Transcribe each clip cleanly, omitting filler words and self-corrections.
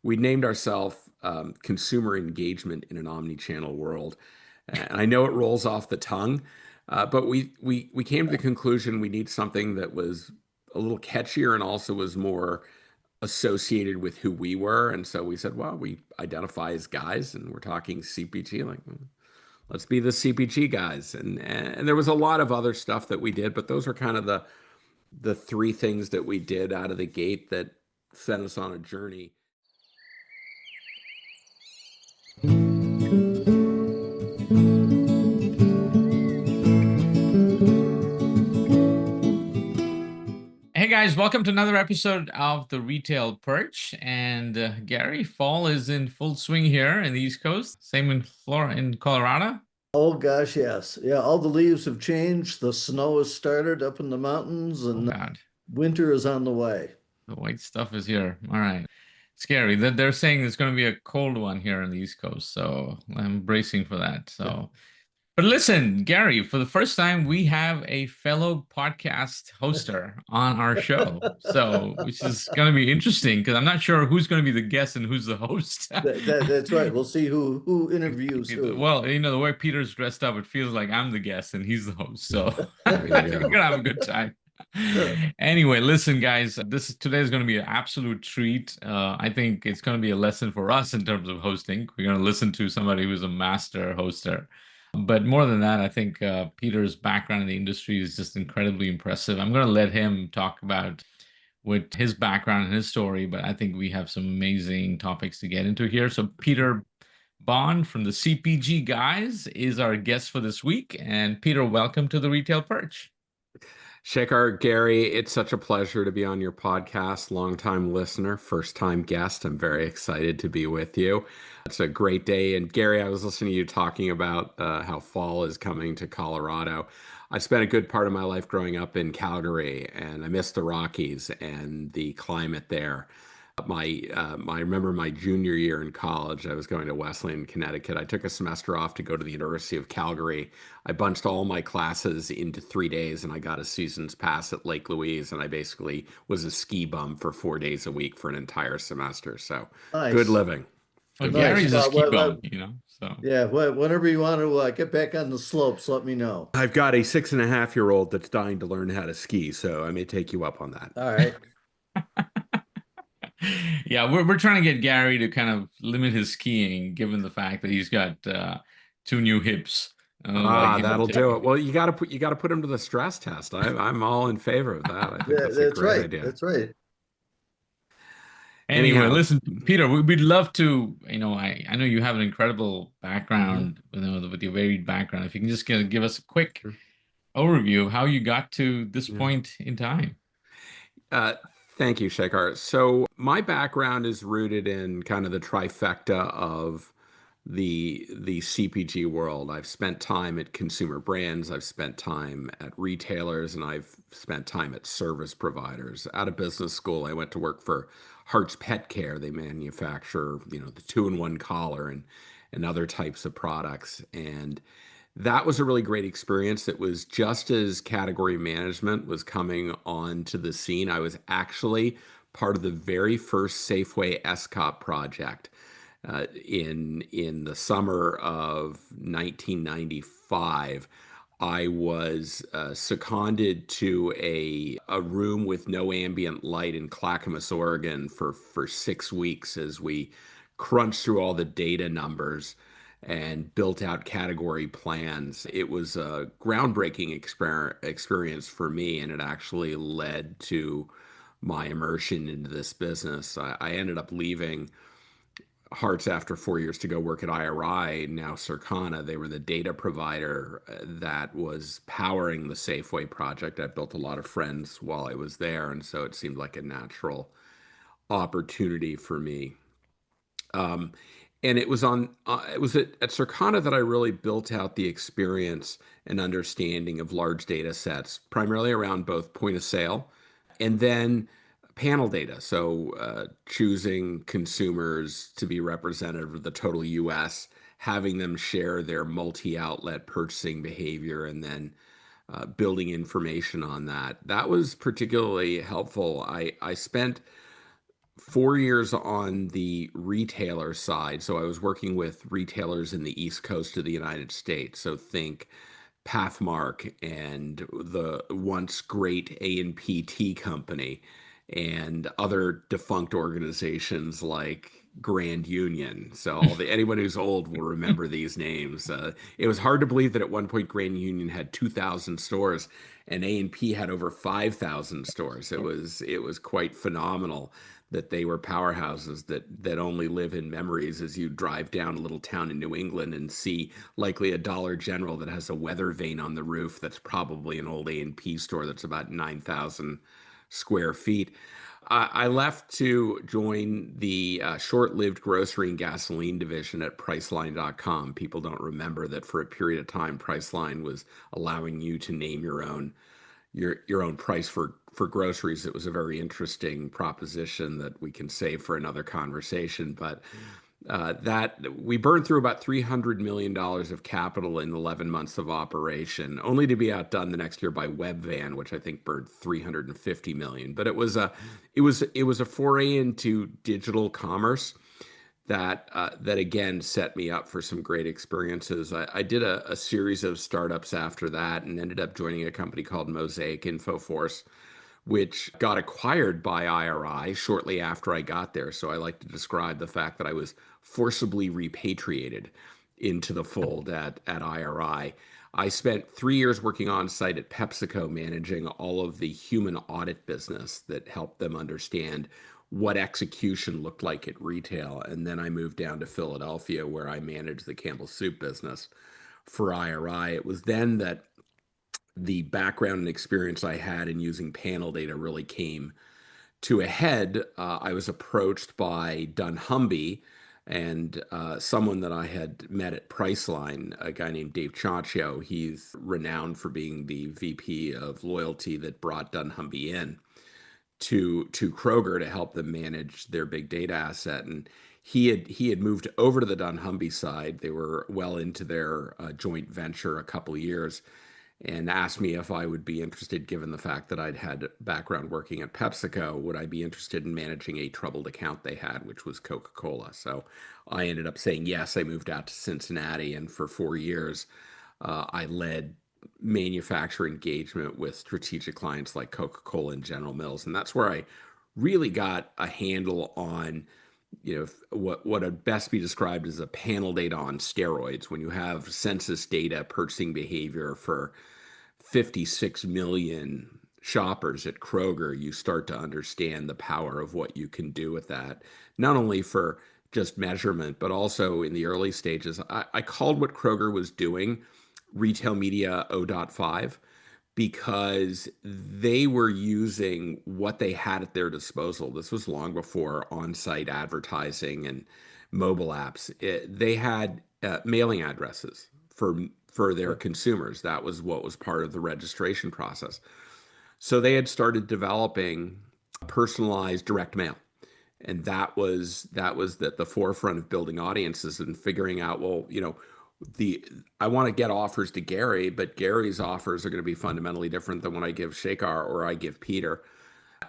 we named ourselves Consumer Engagement in an Omnichannel World. And I know it rolls off the tongue, but we came to the conclusion we need something that was a little catchier and also was more associated with who we were. And so we said, well, we identify as guys and we're talking CPG, like, let's be the CPG guys. And there was a lot of other stuff that we did, but those are kind of the three things that we did out of the gate that sent us on a journey. Hey guys, welcome to another episode of the Retail Perch. And Gary, fall is in full swing here in the East Coast. Same in Florida, in Colorado. Oh gosh, yes. Yeah, all the leaves have changed. The snow has started up in the mountains Oh and God, winter is on the way. the white stuff is here. All right, scary. They're saying there's going to be a cold one here on the East Coast, so I'm bracing for that. So. But listen, Gary, for the first time, we have a fellow podcast hoster on our show. So, which is going to be interesting because I'm not sure who's going to be the guest and who's the host. That's right. We'll see who interviews who. Well, the way Peter's dressed up, it feels like I'm the guest and he's the host. So, There we're you going go. to have a good time. Anyway, listen, guys, today is going to be an absolute treat. I think it's going to be a lesson for us in terms of hosting. We're going to listen to somebody who's a master hoster. But more than that, I think Peter's background in the industry is just incredibly impressive. I'm going to let him talk about with his background and his story, but I think we have some amazing topics to get into here. So Peter Bond from the CPG Guys is our guest for this week. And Peter, welcome to the Retail Perch. Shekar, Gary, it's such a pleasure to be on your podcast. Longtime listener, first time guest. I'm very excited to be with you. It's a great day. And Gary, I was listening to you talking about how fall is coming to Colorado. I spent a good part of my life growing up in Calgary, and I miss the Rockies and the climate there. I remember my junior year in college, I was going to Wesleyan, Connecticut. I took a semester off to go to the University of Calgary. I bunched all my classes into 3 days and I got a season's pass at Lake Louise. And I basically was a ski bum for 4 days a week for an entire semester. So good Nice. living. Well, Good living. Nice. Gary's a ski Well, bum. So. yeah, whenever you want to get back on the slopes, let me know. I've got a 6.5-year-old that's dying to learn how to ski, so I may take you up on that. All right. Yeah, we're trying to get Gary to kind of limit his skiing, given the fact that he's got two new hips. That'll do it. Well, you got to put him to the stress test. I'm all in favor of that. I think that's a That's great right. idea. That's right. Anyway, Anyhow, listen, Peter, we'd love to, I know you have an incredible background, with your varied background. If you can just give us a quick overview of how you got to this point in time. uh, thank you, Shekar. So my background is rooted in kind of the trifecta of the CPG world. I've spent time at consumer brands, I've spent time at retailers, and I've spent time at service providers. Out of business school, I went to work for Hart's Pet Care. They manufacture, the two-in-one collar and other types of products. And that was a really great experience. It was just as category management was coming onto the scene. I was actually part of the very first Safeway SCOP project in the summer of 1995. I was seconded to a room with no ambient light in Clackamas, Oregon for 6 weeks as we crunched through all the data numbers and built out category plans. It was a groundbreaking experience for me, and it actually led to my immersion into this business. I ended up leaving Hearts after 4 years to go work at IRI, now Circana. They were the data provider that was powering the Safeway project. I built a lot of friends while I was there, and so it seemed like a natural opportunity for me. And it was at Circana that I really built out the experience and understanding of large data sets, primarily around both point of sale and then panel data. So choosing consumers to be representative of the total US, having them share their multi-outlet purchasing behavior, and then building information on that. That was particularly helpful. I spent 4 years on the retailer side. So I was working with retailers in the East Coast of the United States. So think Pathmark and the once great A&P Tea Company and other defunct organizations like Grand Union. So anyone who's old will remember these names. It was hard to believe that at one point Grand Union had 2,000 stores and A&P had over 5,000 stores. It was quite phenomenal that they were powerhouses that only live in memories as you drive down a little town in New England and see likely a Dollar General that has a weather vane on the roof that's probably an old A&P store that's about 9,000 square feet. I left to join the short-lived grocery and gasoline division at Priceline.com. People don't remember that for a period of time, Priceline was allowing you to name your own price for groceries. It was a very interesting proposition that we can save for another conversation. But that we burned through about $300 million of capital in 11 months of operation, only to be outdone the next year by Webvan, which I think burned 350 million. But it was a foray into digital commerce that again set me up for some great experiences. I did a series of startups after that and ended up joining a company called Mosaic Infoforce, which got acquired by IRI shortly after I got there. So I like to describe the fact that I was forcibly repatriated into the fold at IRI. I spent 3 years working on site at PepsiCo, managing all of the human audit business that helped them understand what execution looked like at retail. And then I moved down to Philadelphia, where I managed the Campbell Soup business for IRI. It was then that the background and experience I had in using panel data really came to a head. I was approached by dunnhumby and someone that I had met at Priceline, a guy named Dave Ciaccio. He's renowned for being the VP of loyalty that brought dunnhumby in to Kroger to help them manage their big data asset. And he had moved over to the dunnhumby side. They were well into their joint venture a couple of years, and asked me if I would be interested, given the fact that I'd had background working at PepsiCo, would I be interested in managing a troubled account they had, which was Coca-Cola. So I ended up saying yes. I moved out to Cincinnati, and for 4 years, I led manufacturer engagement with strategic clients like Coca-Cola and General Mills. And that's where I really got a handle on what would best be described as a panel data on steroids. When you have census data, purchasing behavior for 56 million shoppers at Kroger, you start to understand the power of what you can do with that, not only for just measurement, but also in the early stages. I called what Kroger was doing retail media 0.5, because they were using what they had at their disposal. This was long before on-site advertising and mobile apps. They had mailing addresses for their consumers. That was what was part of the registration process. So they had started developing personalized direct mail. And that was at the forefront of building audiences and figuring out, well, I want to get offers to Gary, but Gary's offers are going to be fundamentally different than when I give Shekar or I give Peter.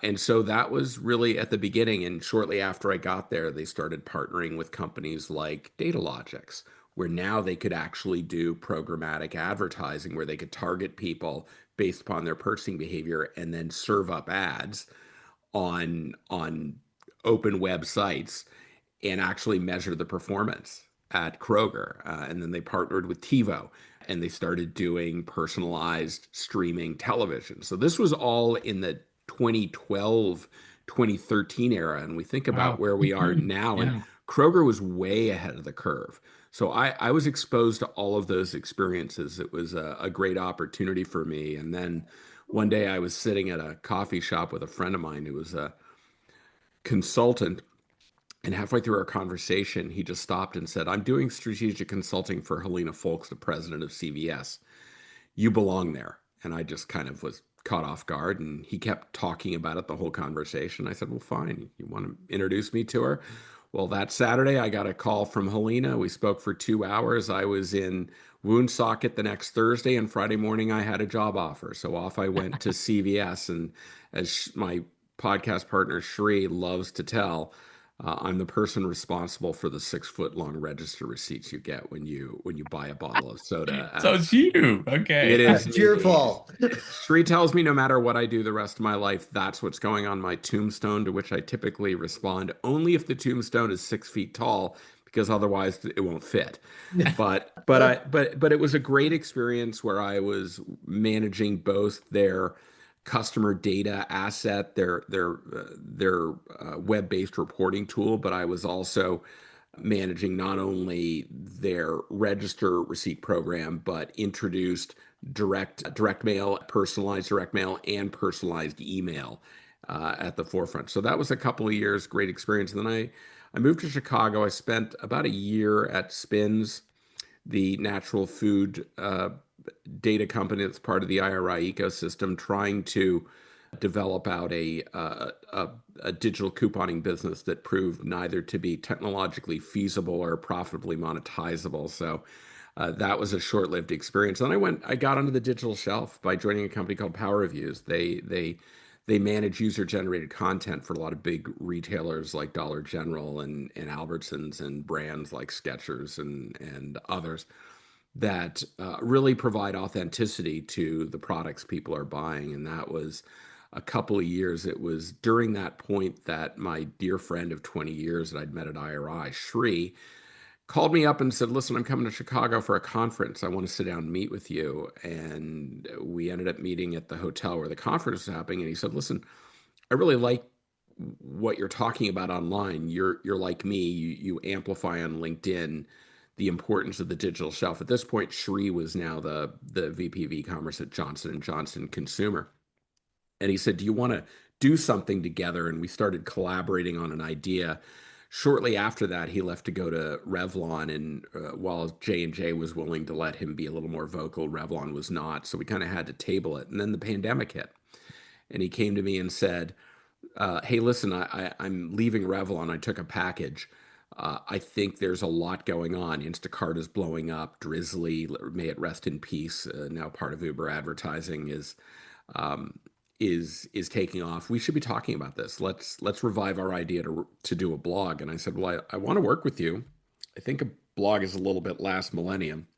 And so that was really at the beginning. And shortly after I got there, they started partnering with companies like Datalogix, where now they could actually do programmatic advertising, where they could target people based upon their purchasing behavior and then serve up ads on open websites and actually measure the performance at Kroger. And then they partnered with TiVo and they started doing personalized streaming television. So this was all in the 2012, 2013 era. And we think about Wow. where we are now, and Yeah. Kroger was way ahead of the curve. So I was exposed to all of those experiences. It was a great opportunity for me. And then one day I was sitting at a coffee shop with a friend of mine who was a consultant. And halfway through our conversation, he just stopped and said, "I'm doing strategic consulting for Helena Folks, the president of CVS. You belong there." And I just kind of was caught off guard. And he kept talking about it the whole conversation. I said, "Well, fine. You want to introduce me to her?" Well, that Saturday, I got a call from Helena. We spoke for 2 hours. I was in Woonsocket the next Thursday, and Friday morning, I had a job offer. So off I went to CVS. And as my podcast partner Shri loves to tell, I'm the person responsible for the 6 foot long register receipts you get when you buy a bottle of soda So at it's you. it Okay. is It's your me. fault. Sri tells me no matter what I do the rest of my life, that's what's going on my tombstone, to which I typically respond only if the tombstone is 6 feet tall, because otherwise it won't fit. But it was a great experience where I was managing both their customer data asset, their web-based reporting tool, but I was also managing not only their register receipt program, but introduced direct mail, personalized direct mail, and personalized email at the forefront. So that was a couple of years, great experience. And then I moved to Chicago. I spent about a year at Spins, the natural food data company that's part of the IRI ecosystem, trying to develop out a digital couponing business that proved neither to be technologically feasible or profitably monetizable. So that was a short-lived experience. Then I got onto the digital shelf by joining a company called Power Reviews. They manage user-generated content for a lot of big retailers like Dollar General and Albertsons, and brands like Skechers and others that really provide authenticity to the products people are buying. And that was a couple of years. It was during that point that my dear friend of 20 years that I'd met at IRI, Shri, called me up and said, listen, I'm coming to Chicago for a conference. I want to sit down and meet with you. And we ended up meeting at the hotel where the conference was happening. And he said, listen, I really like what you're talking about online. You're like me. You amplify on LinkedIn the importance of the digital shelf. At this point, Shri was now the VP of e-commerce at Johnson and Johnson Consumer. And he said, do you want to do something together? And we started collaborating on an idea. Shortly after that, he left to go to Revlon, and while J&J was willing to let him be a little more vocal, Revlon was not. So we kind of had to table it. And then the pandemic hit, and he came to me and said, hey, listen, I'm leaving Revlon. I took a package. I think there's a lot going on. Instacart is blowing up. Drizzly, may it rest in peace, now part of Uber advertising, um, is taking off. We should be talking about this. Let's revive our idea to do a blog. And I said, well, I want to work with you. I think a blog is a little bit last millennium.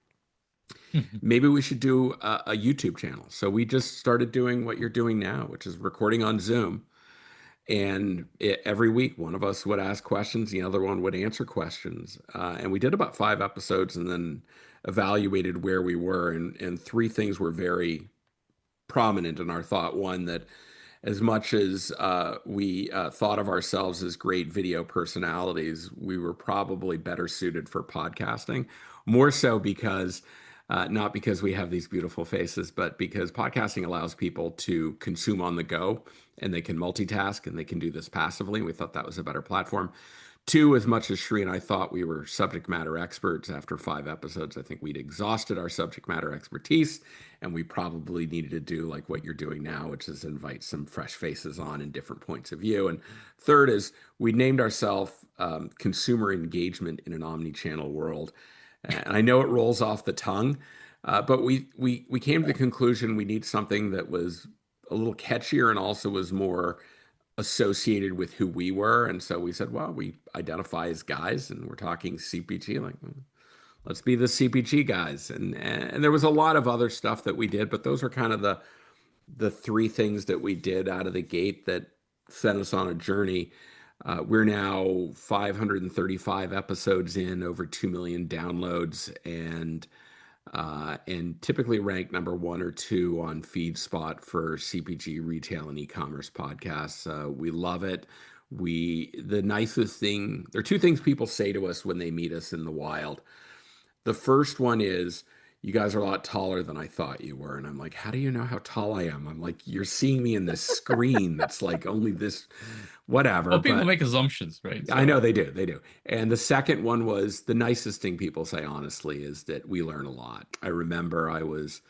Maybe we should do a YouTube channel. So we just started doing what you're doing now, which is recording on Zoom. And every week, one of us would ask questions, the other one would answer questions. And we did about 5 episodes and then evaluated where we were. And three things were very prominent in our thought. One, that as much as we thought of ourselves as great video personalities, we were probably better suited for podcasting, more so because not because we have these beautiful faces, but because podcasting allows people to consume on the go, and they can multitask, and they can do this passively. We thought that was a better platform. Two, as much as Shri and I thought we were subject matter experts after 5 episodes, I think we'd exhausted our subject matter expertise, and we probably needed to do like what you're doing now, which is invite some fresh faces on and different points of view. And third is we named ourselves consumer engagement in an omni-channel world. And I know it rolls off the tongue, but we came to the conclusion we need something that was a little catchier and also was more associated with who we were. And so we said, well, we identify as guys, and we're talking CPG, like, let's be the CPG guys. And there was a lot of other stuff that we did, but those are kind of the three things that we did out of the gate that sent us on a journey. We're now 535 episodes in, over 2 million downloads, and typically ranked number 1 or 2 on FeedSpot for CPG retail and e-commerce podcasts. We love it. The nicest thing, there are two things people say to us when they meet us in the wild. The first one is, you guys are a lot taller than I thought you were. And I'm like, how do you know how tall I am? I'm like, you're seeing me in this screen that's like only this, whatever. Well, people But make assumptions, right? I know So they do. They do. And the second one was, the nicest thing people say, honestly, is that we learn a lot. I remember it was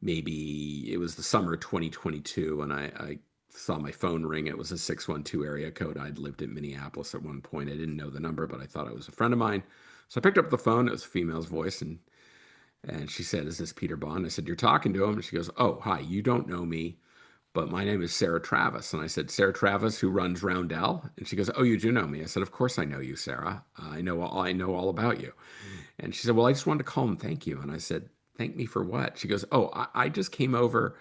the summer of 2022, and I saw my phone ring. It was a 612 area code. I'd lived in Minneapolis at one point. I didn't know the number, but I thought it was a friend of mine. So I picked up the phone. It was a female's voice, and she said, is this Peter Bond? I said, you're talking to him. And she goes, oh, hi, you don't know me, but my name is Sarah Travis. And I said, Sarah Travis, who runs Roundel? And she goes, oh, you do know me. I said, of course I know you, Sarah. I know all about you. And she said, well, I just wanted to call and thank you. And I said, thank me for what? She goes, oh, I just came over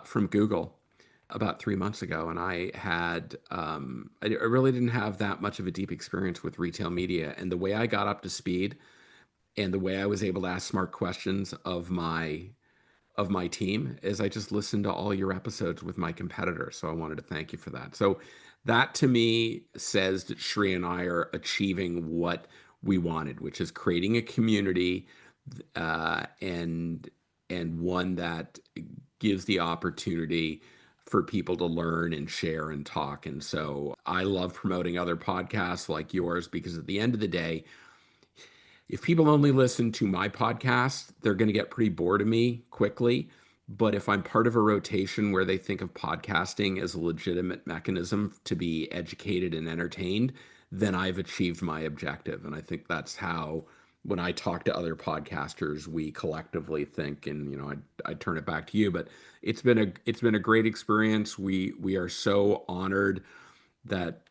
from Google about 3 months ago, and I really didn't have that much of a deep experience with retail media. And the way I got up to speed and the way I was able to ask smart questions of my team is I just listened to all your episodes with my competitors. So I wanted to thank you for that. So that to me says that Shri and I are achieving what we wanted, which is creating a community uh, and and one that gives the opportunity for people to learn and share and talk. And so I love promoting other podcasts like yours because at the end of the day, if people only listen to my podcast, they're going to get pretty bored of me quickly. But if I'm part of a rotation where they think of podcasting as a legitimate mechanism to be educated and entertained, then I've achieved my objective. And I think that's how, when I talk to other podcasters, we collectively think. And I turn it back to you. But it's been a great experience. We are so honored that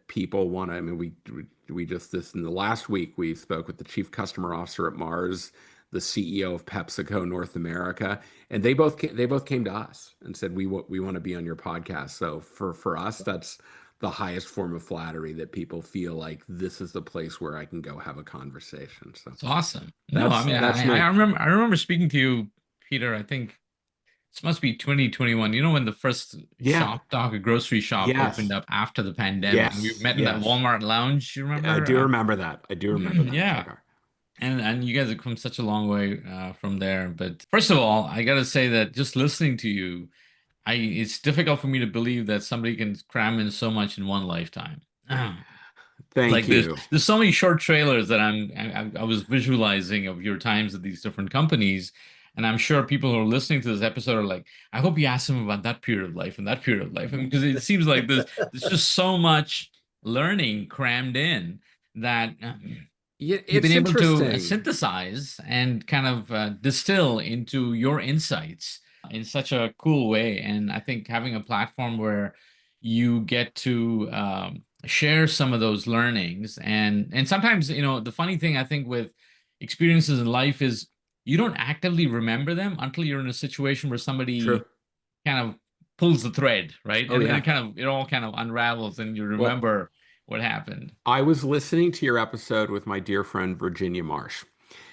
people want to. I mean, we just this in the last week we spoke with the chief customer officer at Mars, the CEO of PepsiCo North America, and they both came to us and said we want to be on your podcast. So for us, that's the highest form of flattery, that people feel like this is the place where I can go have a conversation. So It's awesome. No, I that's mean, that's I me. remember speaking to you, Peter. I think this must be 2021. You know, when the first Yeah. a grocery shop opened Yes. up after the pandemic, and we Yes. met in that Yes. Walmart lounge. You I remember? do remember that. I do remember that, Yeah. Shekar. And you guys have come such a long way from there. But first of all, I got to say that just listening to you, it's difficult for me to believe that somebody can cram in so much in one lifetime. Thank Like you. there's so many short trailers that I was visualizing of your times at these different companies, and I'm sure people who are listening to this episode are like, I hope you ask them about that period of life and that period of life, I mean, because it seems like there's just so much learning crammed in that Yeah, you've been it's able to interesting. synthesize and kind of distill into your insights in such a cool way. And I think having a platform where you get to share some of those learnings, and sometimes, the funny thing I think with experiences in life is you don't actively remember them until you're in a situation where somebody True. kind of pulls the thread, right? Oh And then yeah. it all kind of unravels and you Well, remember what happened. I was listening to your episode with my dear friend Virginia Marsh.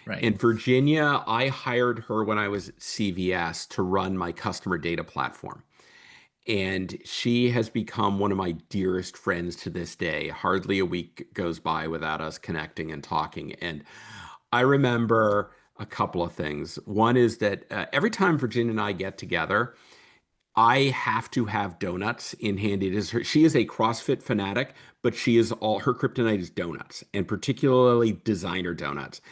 Right. And Virginia, I hired her when I was at CVS to run my customer data platform. And she has become one of my dearest friends to this day. Hardly a week goes by without us connecting and talking. And I remember a couple of things. One is that every time Virginia and I get together, I have to have donuts in hand. She is a CrossFit fanatic, but she is all her kryptonite is donuts, and particularly designer donuts.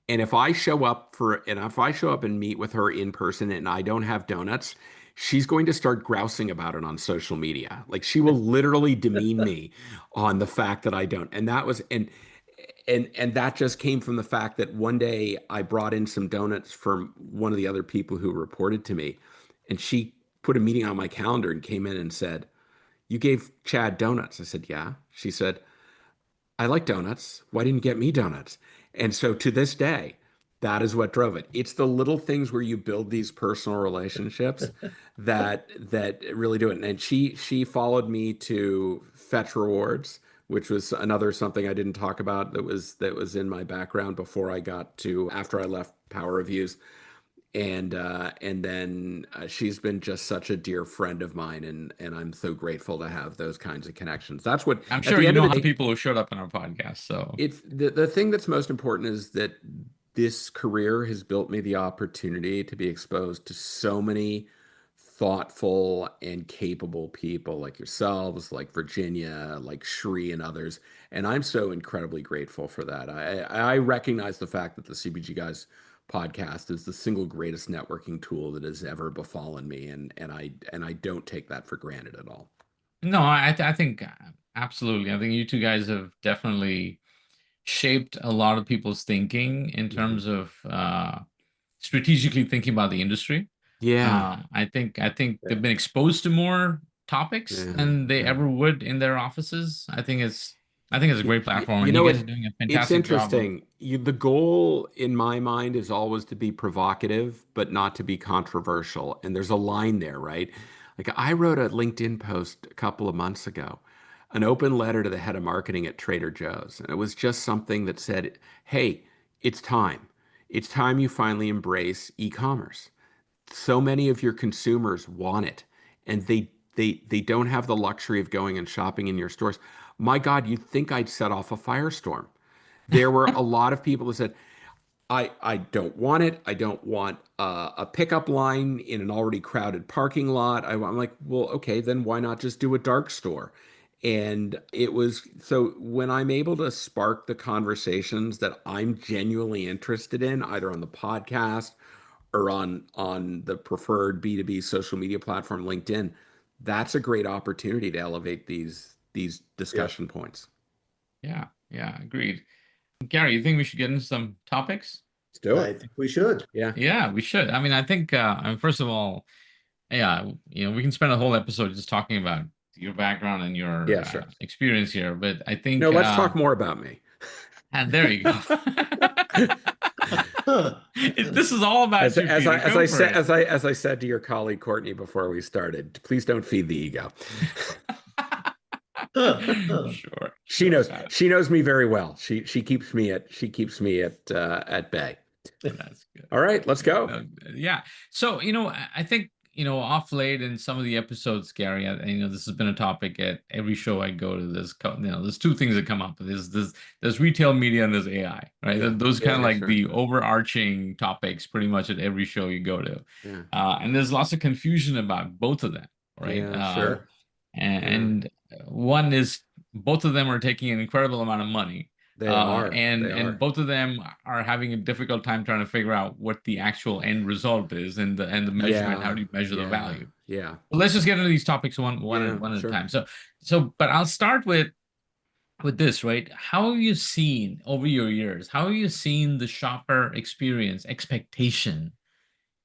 And if I show up and meet with her in person and I don't have donuts, she's going to start grousing about it on social media. Like she will literally demean me on the fact that I don't. And that was and that just came from the fact that one day I brought in some donuts from one of the other people who reported to me, and she put a meeting on my calendar and came in and said, "You gave Chad donuts." I said, "Yeah." She said, "I like donuts. Why didn't you get me donuts?" And so to this day, that is what drove it. It's the little things where you build these personal relationships that really do it. And she followed me to Fetch Rewards, which was another something I didn't talk about that was in my background before I got to after I left Power Reviews. And then she's been just such a dear friend of mine, and I'm so grateful to have those kinds of connections. That's what I'm at sure the you end of know the how day, people who showed up in our podcast. So it's the thing that's most important is that this career has built me the opportunity to be exposed to so many thoughtful and capable people like yourselves, like Virginia, like Shri and others. And I'm so incredibly grateful for that. I recognize the fact that the CPG Guys podcast is the single greatest networking tool that has ever befallen me. And I don't take that for granted at all. no, I think absolutely. I think you two guys have definitely shaped a lot of people's thinking in Mhm. terms of strategically thinking about the industry. Yeah. I think Yeah. they've been exposed to more topics Yeah. than they Yeah. ever would in their offices. I think it's a great platform, You and you know guys are what? doing a It's fantastic job of. interesting. The goal in my mind is always to be provocative, but not to be controversial. And there's a line there, right? Like I wrote a LinkedIn post a couple of months ago, an open letter to the head of marketing at Trader Joe's. And it was just something that said, hey, it's time. It's time you finally embrace e-commerce. So many of your consumers want it, and they don't have the luxury of going and shopping in your stores. My God, you'd think I'd set off a firestorm. There were a lot of people that said, I don't want it. I don't want a pickup line in an already crowded parking lot. I'm like, well, okay, then why not just do a dark store? And it was so when I'm able to spark the conversations that I'm genuinely interested in, either on the podcast or on the preferred B2B social media platform, LinkedIn, that's a great opportunity to elevate these Yeah. discussion points. Yeah, yeah, agreed. Gary, you think we should get into some topics? Let's do I it. think we should. Yeah. Yeah, we should. I mean, first of all, yeah, we can spend a whole episode just talking about your background and your Yeah, sure. experience here, but I No, think, let's talk more about me. and there you go. This is all about As you, as I Peter. as Go I for said it. as I said to your colleague Courtney before we started, please don't feed the ego. Sure, She sure. knows she knows me very well. She keeps me at bay. That's good. All right, That's let's good. go. No, yeah. So, I think, off late in some of the episodes, Gary, this has been a topic at every show I go to. There's two things that come up. There's retail media and there's AI, right? Yeah, Those kind Yeah. of yeah, like sure. the overarching topics pretty much at every show you go to. Yeah, And there's lots of confusion about both of them, right? yeah, Yeah. sure. Yeah, And one is both of them are taking an incredible amount of money, they are. and They and are. both of them are having a difficult time trying to figure out what the actual end result is, and the measurement. How Yeah, do you measure the yeah, value? yeah, Well, let's just get into these topics yeah, one at a sure. time. But I'll start with this, right? How have you seen over your years? How have you seen the shopper experience expectation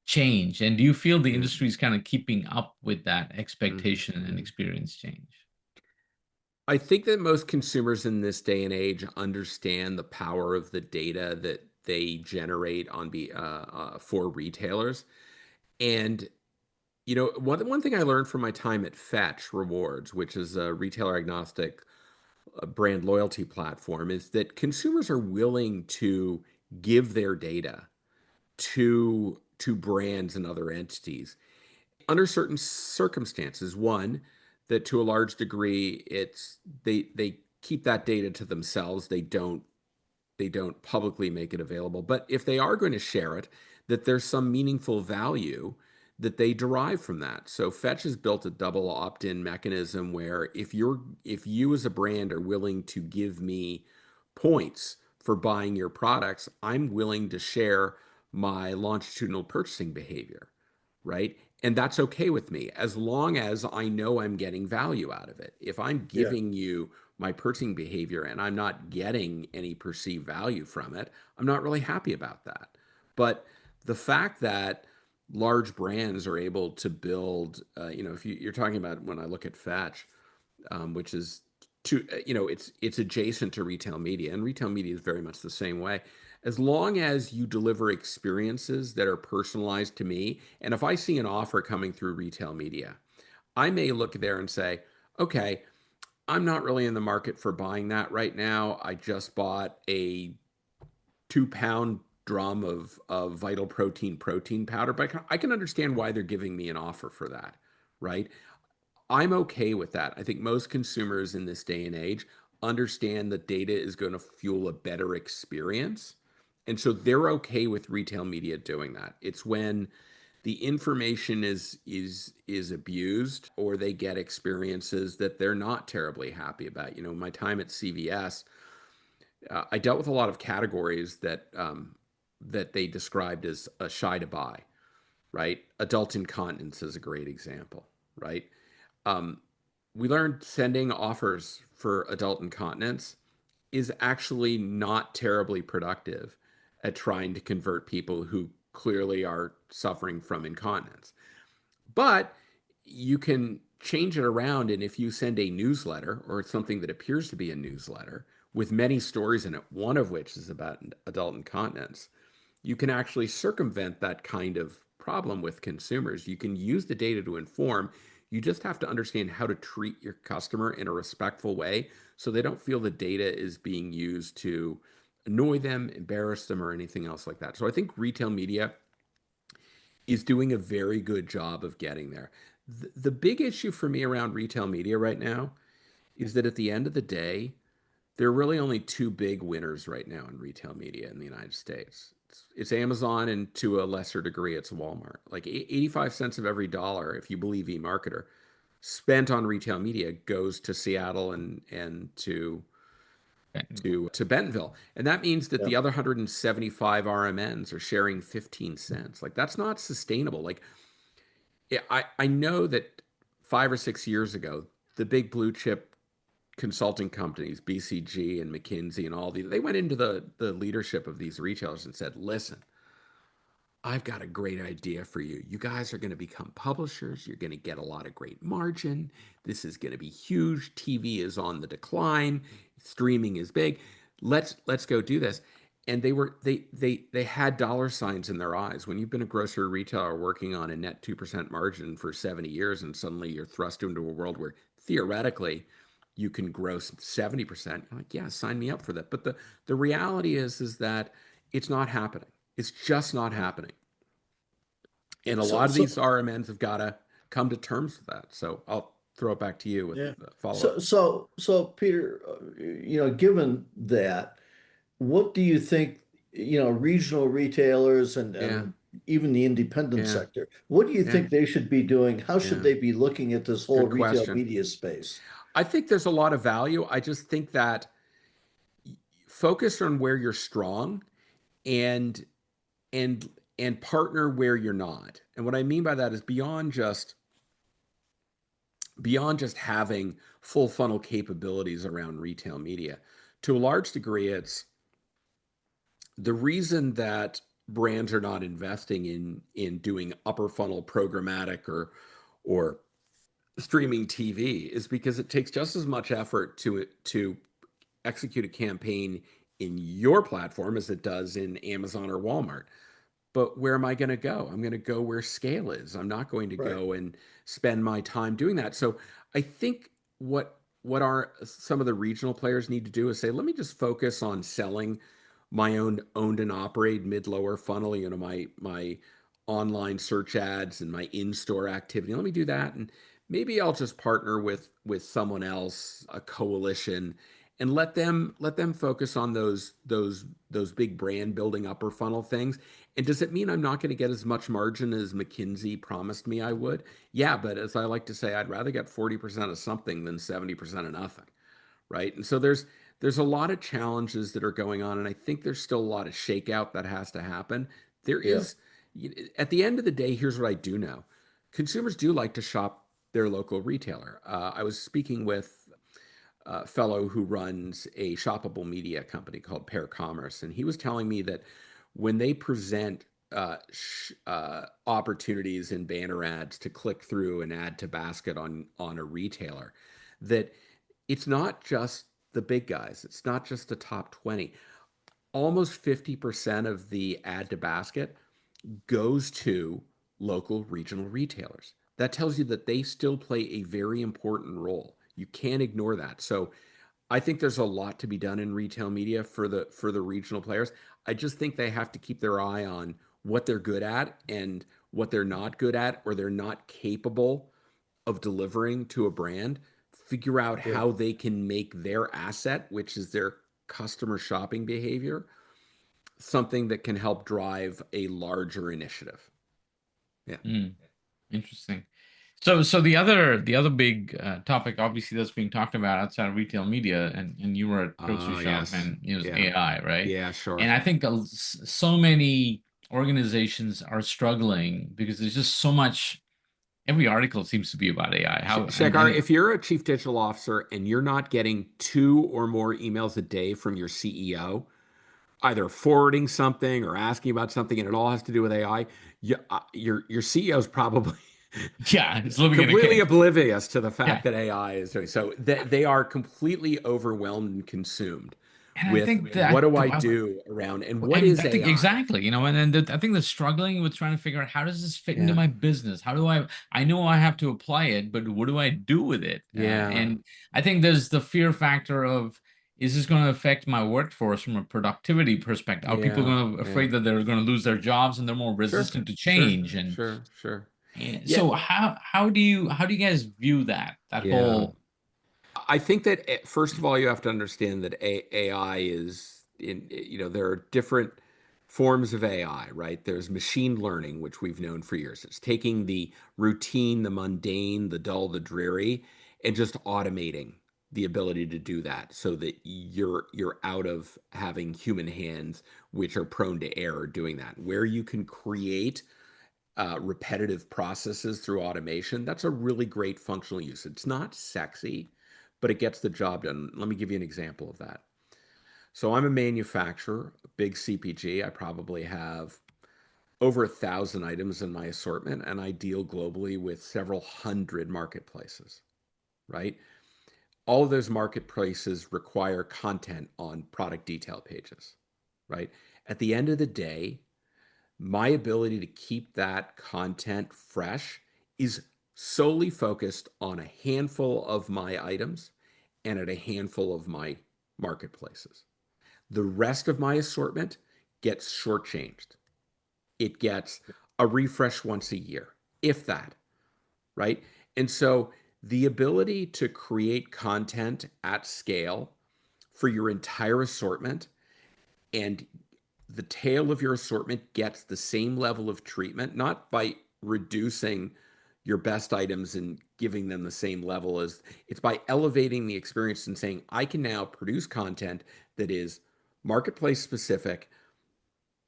change? And do you feel the Yeah. industry is kind of keeping up with that Mhm, expectation and mhm. experience change? I think that most consumers in this day and age understand the power of the data that they generate for retailers. And one thing I learned from my time at Fetch Rewards, which is a retailer agnostic brand loyalty platform, is that consumers are willing to give their data to brands and other entities under certain circumstances. One, that to a large degree, they keep that data to themselves. They don't publicly make it available. But if they are going to share it, that there's some meaningful value that they derive from that. So Fetch has built a double opt-in mechanism where if you as a brand are willing to give me points for buying your products, I'm willing to share my longitudinal purchasing behavior, right? And that's okay with me as long as I know I'm getting value out of it. If I'm Yeah. giving you my purchasing behavior and I'm not getting any perceived value from it, I'm not really happy about that. But the fact that large brands are able to build, if you're talking about when I look at Fetch, which is it's adjacent to retail media, and retail media is very much the same way. As long as you deliver experiences that are personalized to me, and if I see an offer coming through retail media, I may look there and say, okay, I'm not really in the market for buying that right now. I just bought a 2 pound drum of vital protein powder, but I can understand why they're giving me an offer for that, right? I'm okay with that. I think most consumers in this day and age understand that data is going to fuel a better experience. And so they're okay with retail media doing that. It's when the information is abused or they get experiences that they're not terribly happy about. My time at CVS, I dealt with a lot of categories that they described as a shy to buy, right? Adult incontinence is a great example, right? Um, we learned sending offers for adult incontinence is actually not terribly productive at trying to convert people who clearly are suffering from incontinence. But you can change it around. And if you send a newsletter or something that appears to be a newsletter with many stories in it, one of which is about adult incontinence, you can actually circumvent that kind of problem with consumers. You can use the data to inform. You just have to understand how to treat your customer in a respectful way so they don't feel the data is being used to annoy them, embarrass them, or anything else like that. So I think retail media is doing a very good job of getting there. The big issue for me around retail media right now is that at the end of the day, there are really only two big winners right now in retail media in the United States. It's Amazon, and to a lesser degree, it's Walmart. Like 85 cents of every dollar, if you believe eMarketer, spent on retail media goes to Seattle and to Bentonville. And that means that Yeah. the other 175 RMNs are sharing 15 cents. Like that's not sustainable. Like I know that 5 or 6 years ago, the big blue chip consulting companies, BCG and McKinsey and all these, they went into the leadership of these retailers and said, listen, I've got a great idea for you. You guys are going to become publishers. You're going to get a lot of great margin. This is going to be huge. TV is on the decline. Streaming is big. Let's go do this. And they had dollar signs in their eyes. When you've been a grocery retailer working on a net 2% margin for 70 years and suddenly you're thrust into a world where theoretically you can gross 70%, you're like, yeah, sign me up for that. But the reality is that it's not happening. It's just not happening. And a So, lot of so these RMNs have got to come to terms with that. So I'll throw it back to you with yeah. the follow So, up. so Peter, given that, what do you think, regional retailers and Yeah, even the independent yeah, sector, what do you yeah, think they should be doing? How should yeah. they be looking at this whole Good retail question. media space? I think there's a lot of value. I just think that focus on where you're strong and and and partner where you're not. And what I mean by that is beyond just having full funnel capabilities around retail media. To a large degree, it's the reason that brands are not investing in doing upper funnel programmatic or streaming TV is because it takes just as much effort to execute a campaign in your platform as it does in Amazon or Walmart. But where am I going to go? I'm going to go where scale is. I'm not going to Right. go and spend my time doing that. So I think what are some of the regional players need to do is say, let me just focus on selling my own owned and operated mid lower funnel, my online search ads and my in-store activity. Let me do that. And maybe I'll just partner with someone else, a coalition, and let them focus on those big brand building upper funnel things. And does it mean I'm not going to get as much margin as McKinsey promised me I would? Yeah, but as I like to say, I'd rather get 40% of something than 70% of nothing, right? And so there's a lot of challenges that are going on, and I think there's still a lot of shakeout that has to happen. There Yeah. is, at the end of the day, here's what I do know: consumers do like to shop their local retailer. I was speaking with a fellow who runs a shoppable media company called Pair Commerce, and he was telling me that when they present opportunities in banner ads to click through and add to basket on a retailer, that it's not just the big guys. It's not just the top 20. Almost 50% of the add to basket goes to local regional retailers. That tells you that they still play a very important role. You can't ignore that. So I think there's a lot to be done in retail media for the regional players. I just think they have to keep their eye on what they're good at and what they're not good at, or they're not capable of delivering to a brand. Figure out Yeah. how they can make their asset, which is their customer shopping behavior, something that can help drive a larger initiative. Yeah. Mm, interesting. So the other big topic, obviously, that's being talked about outside of retail media, and you were at grocery Oh, shop, yes. and it was Yeah. AI, right? Yeah, And sure. I think so many organizations are struggling because there's just so much. Every article seems to be about AI. How and Shekar, if you're a chief digital officer and you're not getting two or more emails a day from your CEO, either forwarding something or asking about something, and it all has to do with AI, your CEO is probably Yeah, it's living in a completely cave. oblivious to the Yeah. fact that AI is doing so. They are completely overwhelmed and consumed And I with think what that do I do around and what and is I think AI? exactly, and then I think they're struggling with trying to figure out how does this fit into Yeah, my business? How do I know I have to apply it, but what do I do with it? yeah, And I think there's the fear factor of, is this going to affect my workforce from a productivity perspective? Are people yeah, going to yeah. afraid that they're going to lose their jobs and they're more Sure, resistant to sure, change? sure. And Yeah, so how do you guys view that yeah. whole? I think that first of all, you have to understand that AI is there are different forms of AI, right? There's machine learning, which we've known for years. It's taking the routine, the mundane, the dull, the dreary, and just automating the ability to do that so that you're out of having human hands, which are prone to error doing that. Where you can create repetitive processes through automation, that's a really great functional use. It's not sexy, but it gets the job done. Let me give you an example of that. So I'm a manufacturer, a big CPG. I probably have over 1,000 items in my assortment, and I deal globally with several hundred marketplaces, right? All of those marketplaces require content on product detail pages, right? At the end of the day, my ability to keep that content fresh is solely focused on a handful of my items and at a handful of my marketplaces. The rest of my assortment gets shortchanged. It gets a refresh once a year, if that, right? And so the ability to create content at scale for your entire assortment and the tail of your assortment gets the same level of treatment, not by reducing your best items and giving them the same level as it's by elevating the experience and saying, I can now produce content that is marketplace specific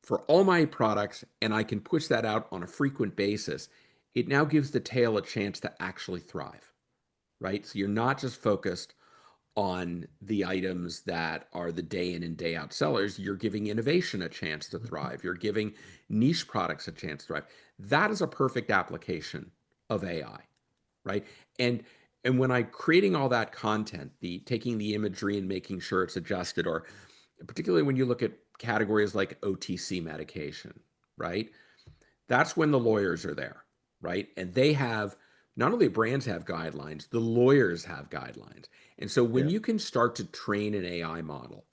for all my products and I can push that out on a frequent basis. It now gives the tail a chance to actually thrive, right? So you're not just focused on the items that are the day in and day out sellers, you're giving innovation a chance to thrive. You're giving niche products a chance to thrive. That is a perfect application of AI, right? And and when I'm creating all that content, the taking the imagery and making sure it's adjusted, or particularly when you look at categories like OTC medication, right? That's when the lawyers are there, right? And they have not only brands have guidelines, the lawyers have guidelines. And so when Yeah. you can start to train an AI model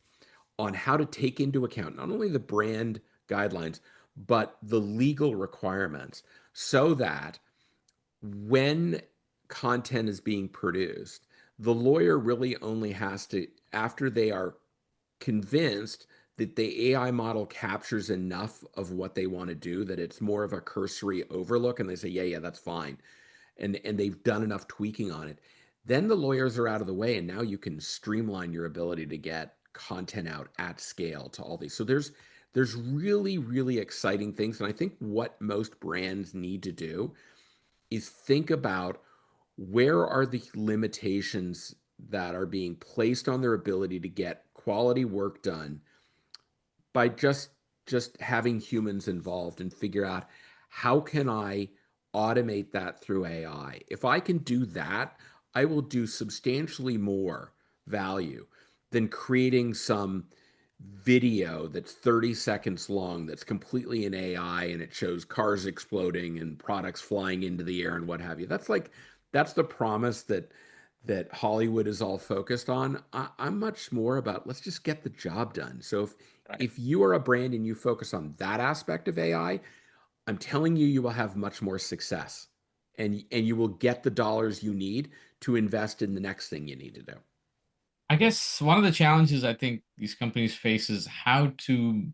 on how to take into account not only the brand guidelines, but the legal requirements so that when content is being produced, the lawyer really only has to, after they are convinced that the AI model captures enough of what they want to do that it's more of a cursory overlook and they say, yeah, that's fine. And they've done enough tweaking on it. Then the lawyers are out of the way and now you can streamline your ability to get content out at scale to all these. So there's really, really exciting things. And I think what most brands need to do is think about where are the limitations that are being placed on their ability to get quality work done by just having humans involved and figure out how can I automate that through AI. If I can do that, I will do substantially more value than creating some video that's 30 seconds long that's completely in AI and it shows cars exploding and products flying into the air and what have you. That's the promise that Hollywood is all focused on. I'm much more about let's just get the job done. So if you are a brand and you focus on that aspect of AI, I'm telling you, you will have much more success and you will get the dollars you need to invest in the next thing you need to do. I guess one of the challenges I think these companies face is how to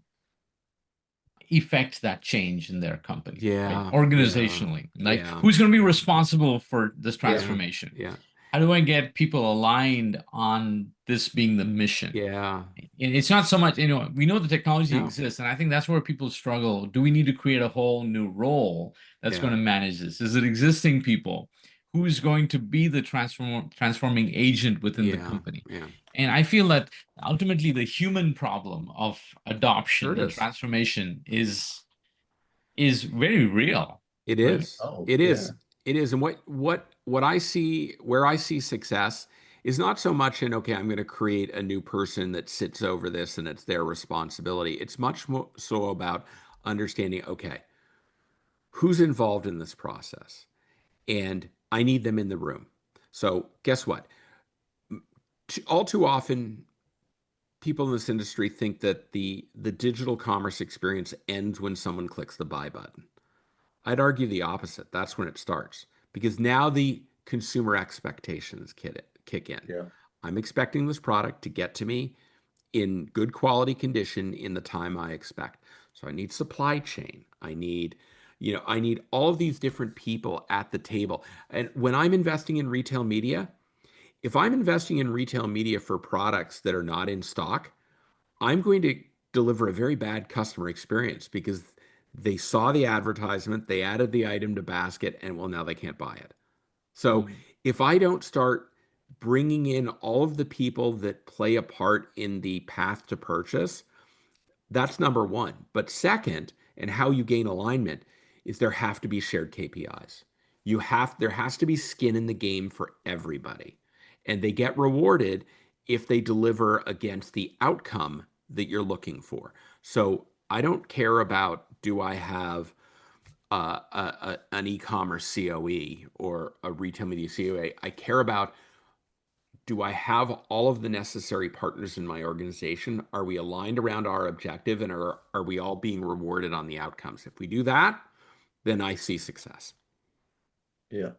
effect that change in their company, right? Yeah, yeah, Organizationally, like yeah, who's going to be responsible for this yeah, transformation? yeah, How do I get people aligned on this being the mission? yeah. And it's not so much, we know the technology No, exists, and I think that's where people struggle. Do we need to create a whole new role that's going yeah, to manage this? Is it existing people who's going to be the transforming agent within the Yeah, company. yeah. And I feel that ultimately the human problem of Sure adoption it and is. transformation is very real, It right? is. Oh, It yeah. is. It is. And what I see, where I see success is not so much in, okay, I'm going to create a new person that sits over this and it's their responsibility. It's much more so about understanding, okay, who's involved in this process? And I need them in the room. So guess what? All too often, people in this industry think that the digital commerce experience ends when someone clicks the buy button. I'd argue the opposite. That's when it starts because now the consumer expectations kick in. Yeah. I'm expecting this product to get to me in good quality condition in the time I expect. So I need supply chain. I need all of these different people at the table. And when I'm investing in retail media, if I'm investing in retail media for products that are not in stock, I'm going to deliver a very bad customer experience because they saw the advertisement, they added the item to basket, and well, now they can't buy it. So Mm. if I don't start bringing in all of the people that play a part in the path to purchase, that's number one. But second, and how you gain alignment is there have to be shared KPIs. There has to be skin in the game for everybody. And they get rewarded if they deliver against the outcome that you're looking for. So I don't care about do I have an e-commerce COE or a retail media COE. I care about do I have all of the necessary partners in my organization? Are we aligned around our objective and are we all being rewarded on the outcomes? If we do that, then I see success. Yeah.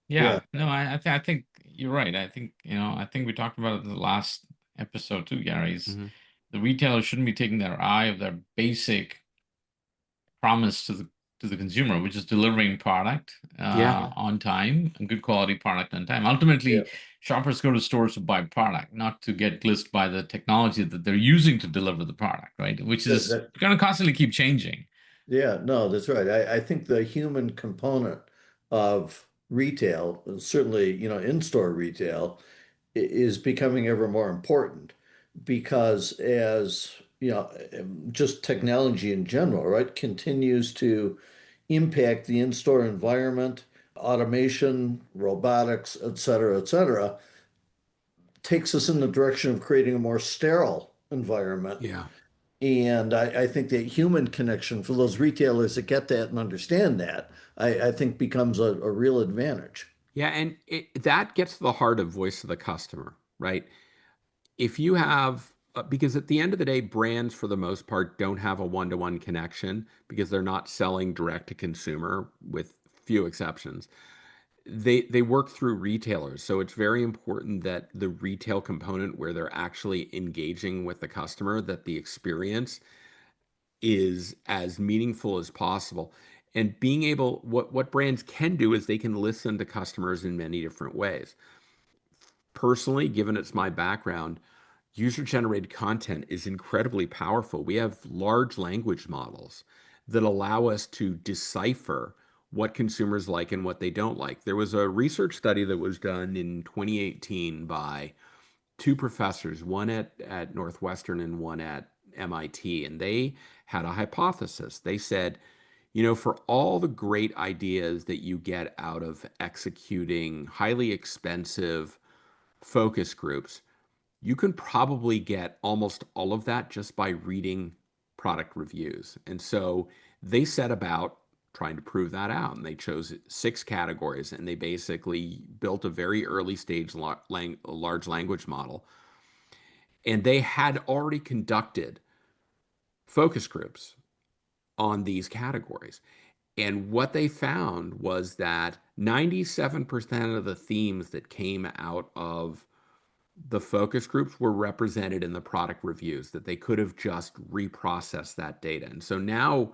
Yeah. Yeah, no, I think you're right. I think, I think we talked about it in the last episode too, Gary's. Hmm. The retailers shouldn't be taking their eye of their basic promise to the consumer, which is delivering product Yeah. on time, and good quality product on time. Yeah. Ultimately, shoppers go to stores to buy product, not to get glitzed by the technology that they're using to deliver the product, right? Which is That, going to constantly keep changing. yeah, no, that's right. I think the human component of retail, certainly, in-store retail, is becoming ever more important because as, just technology in general, right, continues to impact the in-store environment, automation, robotics, et cetera, takes us in the direction of creating a more sterile environment. Yeah. And I think that human connection for those retailers that get that and understand that, I think becomes a real advantage. Yeah. And that gets to the heart of voice of the customer, right? If you have, because at the end of the day, brands for the most part don't have a one-to-one connection because they're not selling direct to consumer with few exceptions. They work through retailers. So it's very important that the retail component where they're actually engaging with the customer, that the experience is as meaningful as possible. And being able, what brands can do is they can listen to customers in many different ways. Personally, given it's my background, user-generated content is incredibly powerful. We have large language models that allow us to decipher what consumers like and what they don't like. There was a research study that was done in 2018 by two professors, one at Northwestern and one at MIT, and they had a hypothesis. They said, for all the great ideas that you get out of executing highly expensive focus groups, you can probably get almost all of that just by reading product reviews. And so they set about trying to prove that out. And they chose 6 categories and they basically built a very early stage large language model. And they had already conducted focus groups on these categories. And what they found was that 97% of the themes that came out of the focus groups were represented in the product reviews, that they could have just reprocessed that data. And so now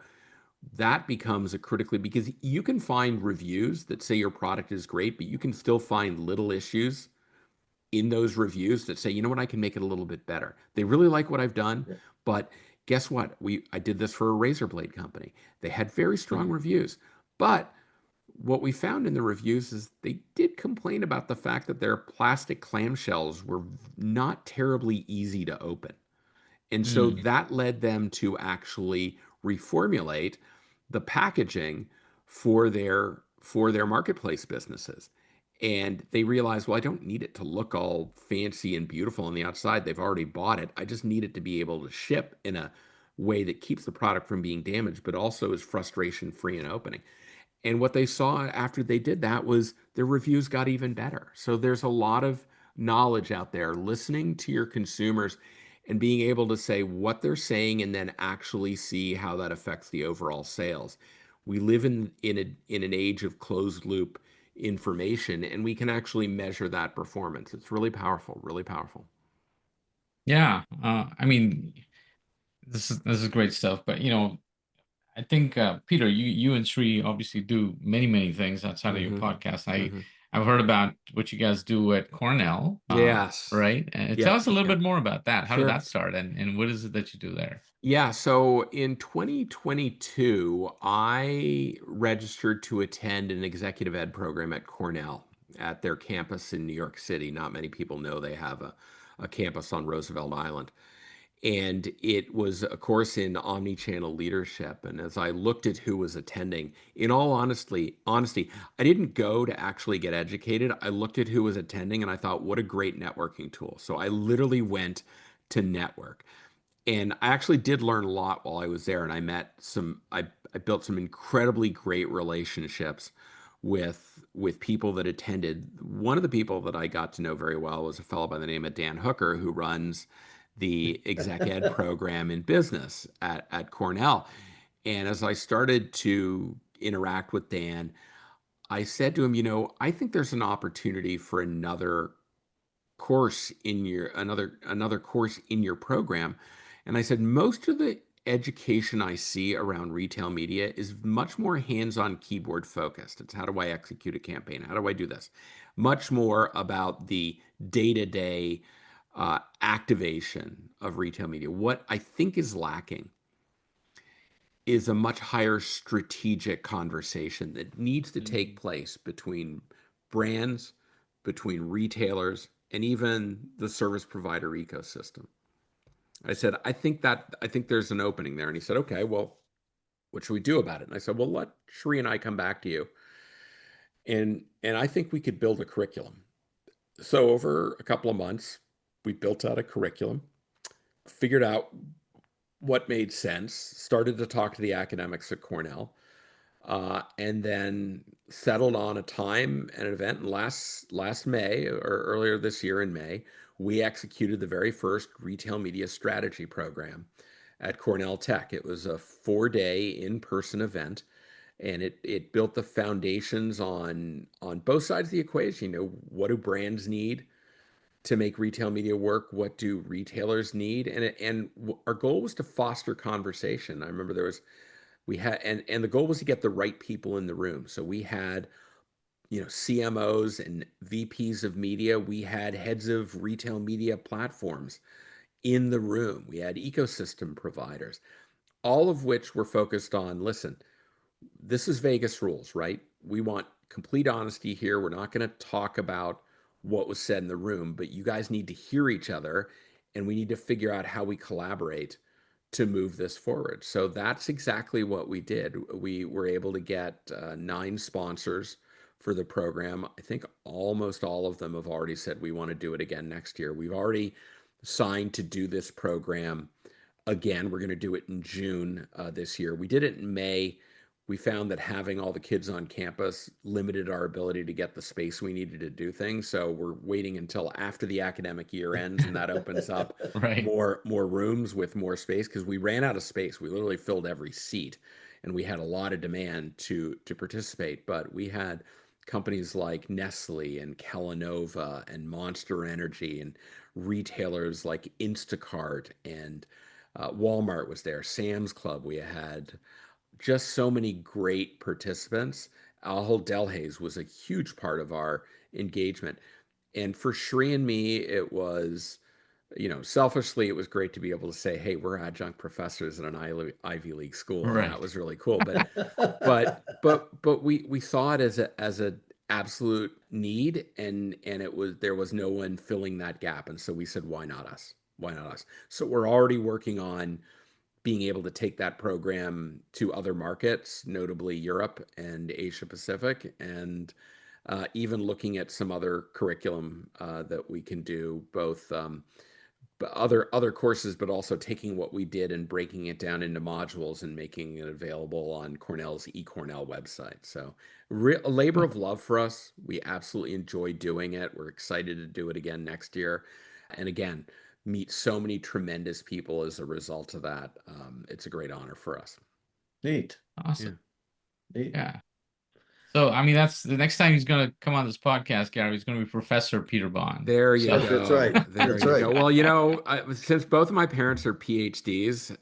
that becomes a critically, because you can find reviews that say your product is great, but you can still find little issues in those reviews that say, you know what, I can make it a little bit better. They really like what I've done, Yeah. but guess what? I did this for a razor blade company. They had very strong Mhm. reviews, but what we found in the reviews is they did complain about the fact that their plastic clamshells were not terribly easy to open. And so Mm. that led them to actually reformulate the packaging for their marketplace businesses. And they realized, well, I don't need it to look all fancy and beautiful on the outside. They've already bought it. I just need it to be able to ship in a way that keeps the product from being damaged, but also is frustration free in opening. And what they saw after they did that was their reviews got even better. So there's a lot of knowledge out there, listening to your consumers and being able to say what they're saying and then actually see how that affects the overall sales. We live in an age of closed loop information, and we can actually measure that performance. It's really powerful, really powerful. Yeah. I mean, this is great stuff. But I think Peter, you and Sri obviously do many things outside of your Hmm. podcast. Hmm. I've heard about what you guys do at Cornell, Yes. right? And tell Yep. us a little Yep. bit more about that. How did Sure. that start, and what is it that you do there? Yeah, so in 2022, I registered to attend an executive ed program at Cornell at their campus in New York City. Not many people know they have a campus on Roosevelt Island. And it was a course in omni-channel leadership. And as I looked at who was attending, in all honesty, I didn't go to actually get educated. I looked at who was attending and I thought, what a great networking tool. So I literally went to network. And I actually did learn a lot while I was there. And I built some incredibly great relationships with people that attended. One of the people that I got to know very well was a fellow by the name of Dan Hooker, who runs the exec ed program in business at Cornell. And as I started to interact with Dan, I said to him, I think there's an opportunity for another course in your program. And I said, most of the education I see around retail media is much more hands-on keyboard focused. It's how do I execute a campaign? How do I do this? Much more about the day-to-day activation of retail media. What I think is lacking is a much higher strategic conversation that needs to take Mm. place between brands, between retailers, and even the service provider ecosystem. I said, I think there's an opening there. And he said, okay, well, what should we do about it? And I said, well, let Sri and I come back to you. And I think we could build a curriculum. So over a couple of months, we built out a curriculum, figured out what made sense, started to talk to the academics at Cornell, and then settled on a time and an event. And last May or earlier this year in May, we executed the very first retail media strategy program at Cornell Tech. It was a 4-day in-person event, and it built the foundations on both sides of the equation. What do brands need to make retail media work? What do retailers need? And our goal was to foster conversation. I remember we had and the goal was to get the right people in the room. So we had CMOs and VPs of media. We had heads of retail media platforms in the room. We had ecosystem providers, all of which were focused on, listen, this is Vegas rules, right? We want complete honesty here. We're not going to talk about what was said in the room, but you guys need to hear each other and we need to figure out how we collaborate to move this forward. So that's exactly what we did. We were able to get 9 sponsors for the program. I think almost all of them have already said we want to do it again next year. We've already signed to do this program again. We're going to do it in June this year. We did it in May. We found that having all the kids on campus limited our ability to get the space we needed to do things. So we're waiting until after the academic year ends, and that opens up Right. more rooms with more space because we ran out of space. We literally filled every seat, and we had a lot of demand to participate. But we had companies like Nestle and Kellanova and Monster Energy and retailers like Instacart and Walmart was there, Sam's Club. We had just so many great participants. Ahold Delhaize was a huge part of our engagement. And for Shri and me, it was selfishly, it was great to be able to say, "Hey, we're adjunct professors at an Ivy League school," and that Right. was really cool. But we saw it as a absolute need, and there was no one filling that gap, and so we said, "Why not us? Why not us?" So we're already working on being able to take that program to other markets, notably Europe and Asia Pacific, and even looking at some other curriculum that we can do, both other courses, but also taking what we did and breaking it down into modules and making it available on Cornell's eCornell website. So a labor of love for us. We absolutely enjoy doing it. We're excited to do it again next year. And again, meet so many tremendous people as a result of that. It's a great honor for us. Neat. Yeah. Awesome. Neat. Yeah. So, I mean, that's the next time he's going to come on this podcast, Gary, he's going to be Professor Peter Bond. There you So, That's right. go. There That's you right. go. Well, since both of my parents are PhDs,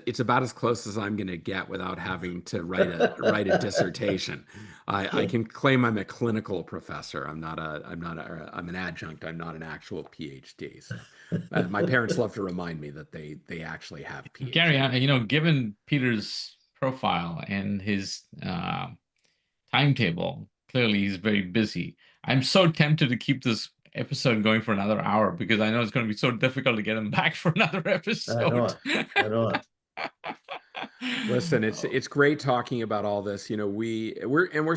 it's about as close as I'm going to get without having to write a dissertation. I can claim I'm a clinical professor. I'm an adjunct. I'm not an actual PhD. So my parents love to remind me that they actually have Gary, PhD. given Peter's profile and his timetable, clearly he's very busy. I'm so tempted to keep this episode going for another hour because I know it's going to be so difficult to get him back for another I know episode. it. I know it. Listen, Oh, it's great talking about all this. We're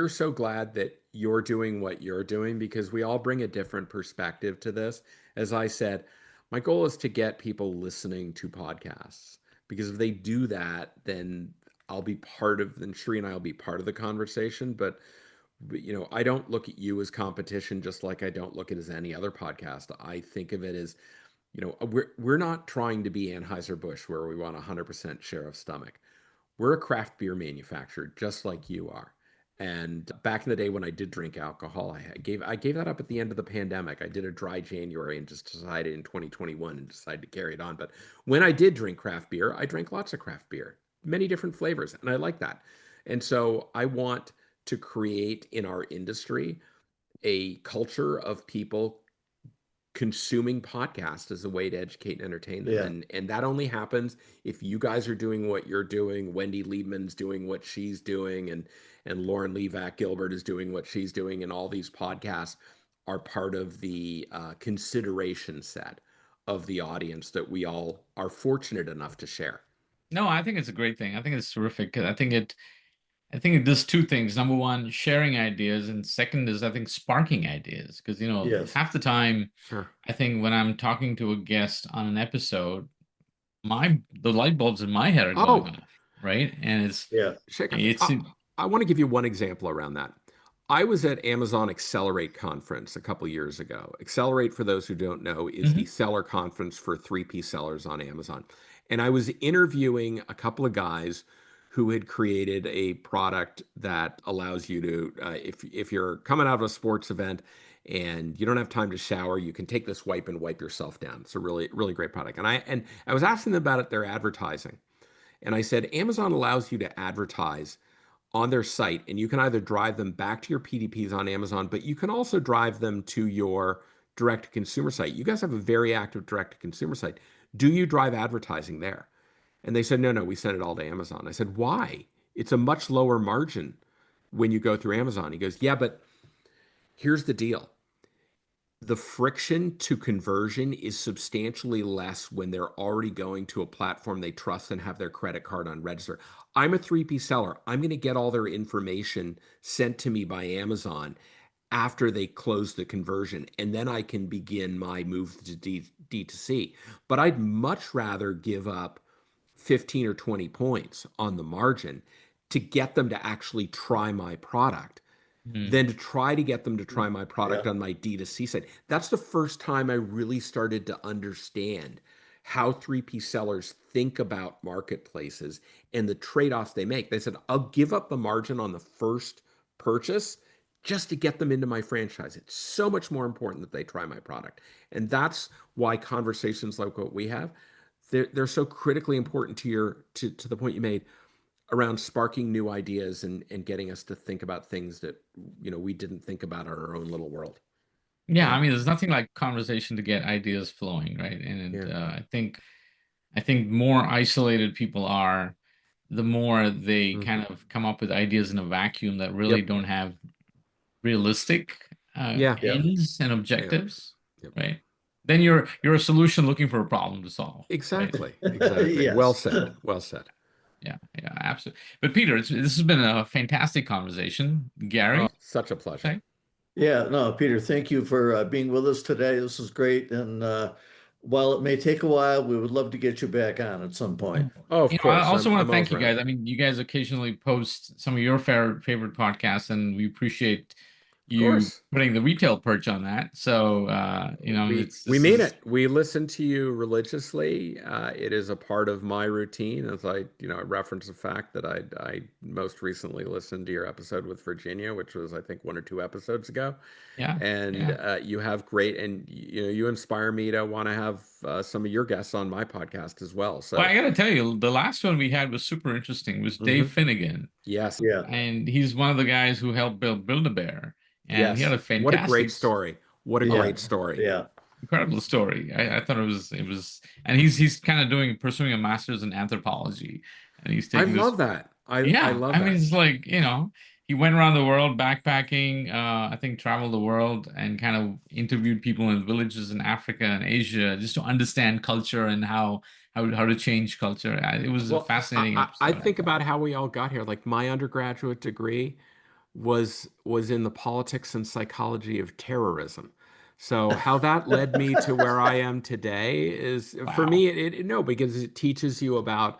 so glad that you're doing what you're doing because we all bring a different perspective to this. As I said, my goal is to get people listening to podcasts because if they do that, then then Sri and I will be part of the conversation. But I don't look at you as competition, just like I don't look at it as any other podcast. I think of it as we're not trying to be Anheuser-Busch where we want 100% share of stomach. We're a craft beer manufacturer just like you are. And back in the day when I did drink alcohol, I gave that up at the end of the pandemic. I did a dry January and just decided in 2021 and decided to carry it on. But when I did drink craft beer, I drank lots of craft beer, many different flavors, and I like that. And so I want to create in our industry a culture of people consuming podcasts as a way to educate and entertain them. yeah. And that only happens if you guys are doing what you're doing, Wendy Liebman's doing what she's doing, and Lauren Levac Gilbert is doing what she's doing, and all these podcasts are part of the consideration set of the audience that we all are fortunate enough to share. No, I think it's a great thing. I think it's terrific. I think it does two things. Number one, sharing ideas, and second is I think sparking ideas. Because Yes. half the time, Sure. I think when I'm talking to a guest on an episode, the light bulbs in my head are going Oh, off, right? And Yeah. Shekar, it's I want to give you one example around that. I was at Amazon Accelerate conference a couple years ago. Accelerate, for those who don't know, is the Mhm. seller conference for 3P sellers on Amazon. And I was interviewing a couple of guys who had created a product that allows you to, if you're coming out of a sports event and you don't have time to shower, you can take this wipe and wipe yourself down. It's a really, really great product. And I was asking them about their advertising. And I said, Amazon allows you to advertise on their site, and you can either drive them back to your PDPs on Amazon, but you can also drive them to your direct to consumer site. You guys have a very active direct to consumer site. Do you drive advertising there? And they said, no, no, we send it all to Amazon. I said, why? It's a much lower margin when you go through Amazon. He goes, yeah, but here's the deal. The friction to conversion is substantially less when they're already going to a platform they trust and have their credit card on register. I'm a 3P seller. I'm going to get all their information sent to me by Amazon after they close the conversion, and then I can begin my move to D2C. But I'd much rather give up 15 or 20 points on the margin to get them to actually try my product Mhm. than to try to get them to try my product Yeah. on my D2C site. That's the first time I really started to understand how 3P sellers think about marketplaces and the trade-offs they make. They said, I'll give up the margin on the first purchase just to get them into my franchise. It's so much more important that they try my product. And that's why conversations like what we have, they're so critically important to the point you made around sparking new ideas and getting us to think about things that we didn't think about in our own little world. Yeah, I Yeah. mean, there's nothing like conversation to get ideas flowing, right? And Yeah. I think more isolated people are, the more they Mm. kind of come up with ideas in a vacuum that really Yep. don't have realistic Yeah. Yeah. ends and Yeah. objectives, Yep. right? Then you're a solution looking for a problem to solve, right? Exactly. Exactly. Well Yes. said. Well said. Yeah, yeah, absolutely. But Peter, this has been a fantastic conversation. Oh, Gary, such a pleasure. say? Yeah, no, Peter, thank you for being with us today. This is great. And while it may take a while, we would love to get you back on at some point. Oh, of I course. also want to I'm thank always you guys. ready. I mean, you guys occasionally post some of your favorite podcasts, and we appreciate Of you course. putting the retail perch on that. So, it's We this mean is it. We listen to you religiously. It is a part of my routine. As I reference the fact that I most recently listened to your episode with Virginia, which was I think 1 or 2 episodes ago. yeah, And yeah. you have great, and you inspire me to want to have some of your guests on my podcast as well. Well, So, I gotta tell you, the last one we had was super interesting. It was Dave mhm. Finnegan, Yes, Yeah. and he's one of the guys who helped build a bear, and he had yes. a What a great fantastic, story. What a Yeah. great story. Yeah. incredible story. I thought it was, and he's kind of pursuing a master's in anthropology, and he's I taking this. love that. I Yeah, love I mean, that. it's like, he went around the world backpacking, I think traveled the world and kind of interviewed people in villages in Africa and Asia just to understand culture and how to change culture. It was a Well, fascinating I episode, I think thought. about how we all got here. Like my undergraduate degree was in the politics and psychology of terrorism. So how that led me to where I am today is for Wow. me no, because it teaches you about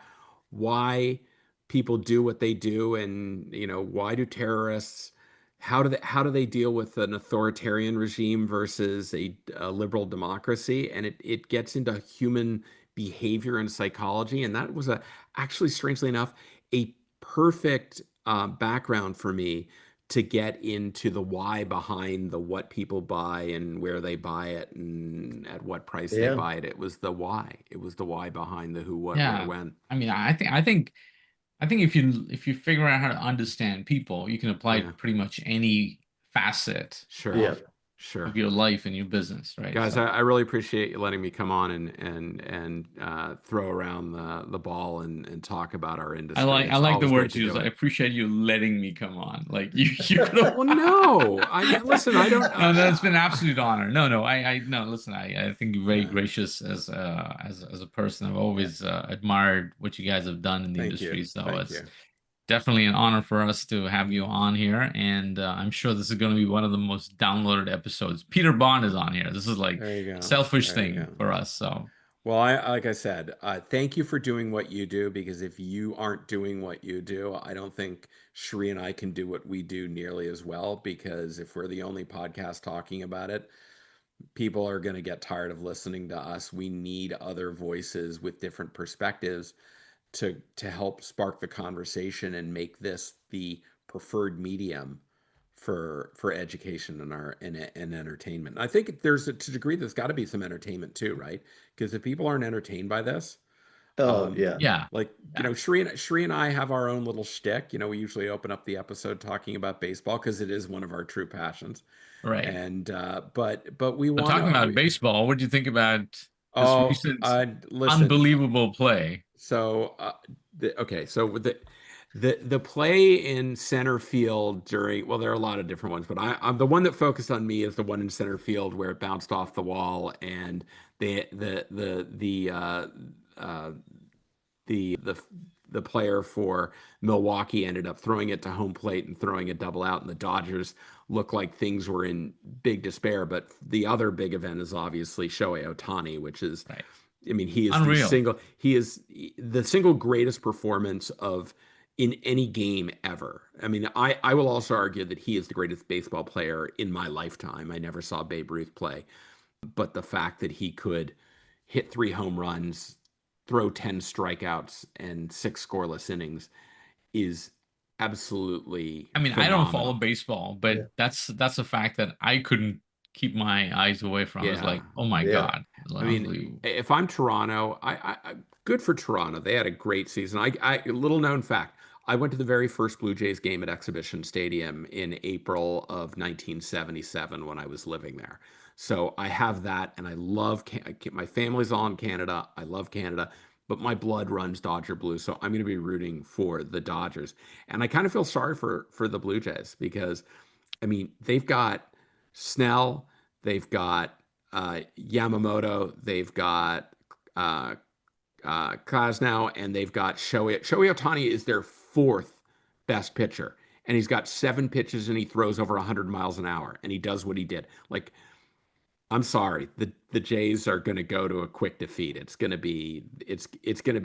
why people do what they do, and why do terrorists, how do they deal with an authoritarian regime versus a liberal democracy, and it gets into human behavior and psychology. And that was actually, strangely enough, a perfect background for me to get into the why behind the what people buy and where they buy it and at what price they Yeah. buy it. It was the why. It was the why behind the who, what, where, Yeah. when. I mean, I think if you figure out how to understand people, you can apply Yeah, it pretty much any facet sure, Yeah. of sure. your life and your business, right? Guys, So I really appreciate you letting me come on and throw around the ball and talk about our I industry. like I It's like the always great words to you use. do I it. appreciate you letting me come on. Like you could have. Well, no, listen. I don't. No, no, it's been an absolute honor. No, no, I no, listen, I think you're very Yeah. gracious as a person. I've always admired what you guys have done in the Thank you. industry. So Thank it's you. definitely an honor for us to have you on here, and I'm sure this is going to be one of the most downloaded episodes. Peter Bond is on here. This is like There you a go. selfish There you thing go. for us. So Well, like I said, thank you for doing what you do, because if you aren't doing what you do, I don't think Shri and I can do what we do nearly as well, because if we're the only podcast talking about it, people are going to get tired of listening to us. We need other voices with different perspectives to help spark the conversation and make this the preferred medium for education and entertainment. I think to a degree there's got to be some entertainment too, right? Because if people aren't entertained by this, Oh, um, yeah. yeah, like yeah, Shri and I have our own little shtick. We usually open up the episode talking about baseball because it is one of our true passions. right. And but we But want talking to. about baseball, what do you think about this Oh, recent listen. unbelievable play? So, okay, so with the play in center field during, well, there are a lot of different ones, but I'm the one that focused on me is the one in center field where it bounced off the wall, and uh, the the player for Milwaukee ended up throwing it to home plate and throwing a double out, and the Dodgers looked like things were in big despair. But the other big event is obviously Shohei Ohtani, which is, Right, I mean, unreal. he is the single greatest performance of in any game ever. I mean, I will also argue that he is the greatest baseball player in my lifetime. I never saw Babe Ruth play, but the fact that he could hit 3 home runs, throw 10 strikeouts, and 6 scoreless innings is absolutely I mean, I don't follow phenomenal. baseball, but Yeah. that's a fact that I couldn't keep my eyes away from. It's Yeah. like, oh my Yeah. God, I mean, unbelievable. if I'm Toronto, good for Toronto. They had a great season. Little known fact, I went to the very first Blue Jays game at Exhibition Stadium in April of 1977 when I was living there. So I have that, and I love my family's all in Canada. I love Canada, but my blood runs Dodger Blue, so I'm going to be rooting for the Dodgers. And I kind of feel sorry for the Blue Jays because, I mean, they've got Snell, they've got Yamamoto, they've got uh, Krasnow, and they've got Shohei. Shohei Ohtani is their fourth best pitcher, and he's got 7 pitches and he throws over 100 miles an hour, and he does what he did. Like, I'm sorry, the Jays are going to go to a quick defeat. It's going to be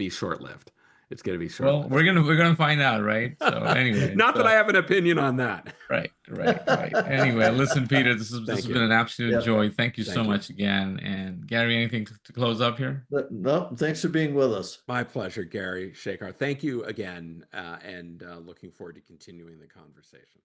short lived. It's going to be short Well, lived. we're gonna find out, right? So anyway, Not that so I have an opinion on that. right. Anyway, listen, Peter, this Thank has you. been an absolute Yeah. joy. Thank you so Thank you. much again. And Gary, anything to close up here? No, thanks for being with us. My pleasure, Gary, Shekar. Thank you again, and looking forward to continuing the conversation.